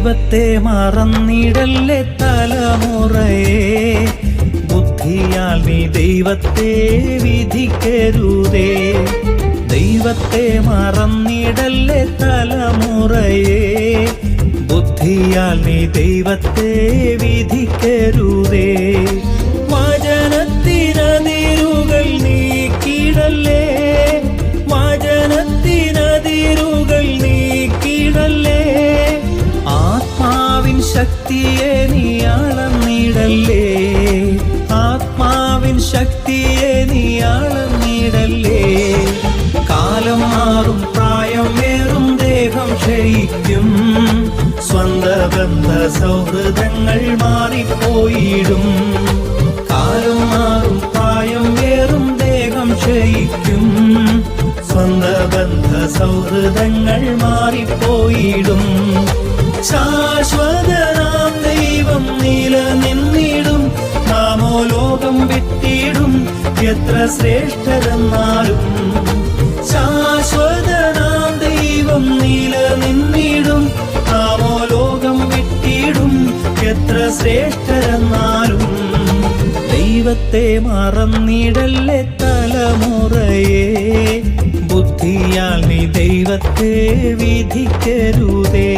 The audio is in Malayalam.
ദൈവത്തെ മറന്നിടല്ലേ തലമുറയെ, ബുദ്ധിയാൽ നീ ദൈവത്തെ വിധിക്കരുതേ. ദൈവത്തെ മറന്നിടല്ലേ തലമുറയെ, ബുദ്ധിയാൽ നീ ദൈവത്തെ വിധിക്കരുതേ. വചനത്തിനതിരുകൾ നീക്കിടല്ലേ, വചനത്തിനതിരുകൾ നീക്കിടല്ലേ. ആത്മാവിൻ ശക്തിയെ നീ അളന്നിടല്ലേ, ആത്മാവിൻ ശക്തിയെ നീ അളന്നിടല്ലേ. കാലം മാറും, പ്രായം വേറും, ദേഹം ക്ഷയിക്കും, സ്വന്ത ബന്ധ സൗഹൃദങ്ങൾ മാറിപ്പോയിടും. കാലം മാറും, പ്രായം വേറും, ദേഹം ക്ഷയിക്കും, സ്വന്ത ബന്ധ സൗഹൃദങ്ങൾ മാറിപ്പോയിടും. ശാശ്വതനാം ദൈവം നിലനിന്നിടും, നാമോ ലോകം വിട്ടിടും, എത്ര ശ്രേഷ്ഠരെന്നാലും. ശാശ്വതനാം ദൈവം നിലനിന്നിടും, നാമോ ലോകം വിട്ടിടും, എത്ര ശ്രേഷ്ഠരെന്നാലും. ദൈവത്തെ മറന്നിടല്ലേ തലമുറയെ, ബുദ്ധിയാൽ നീ ദൈവത്തെ വിധിക്കരുതേ.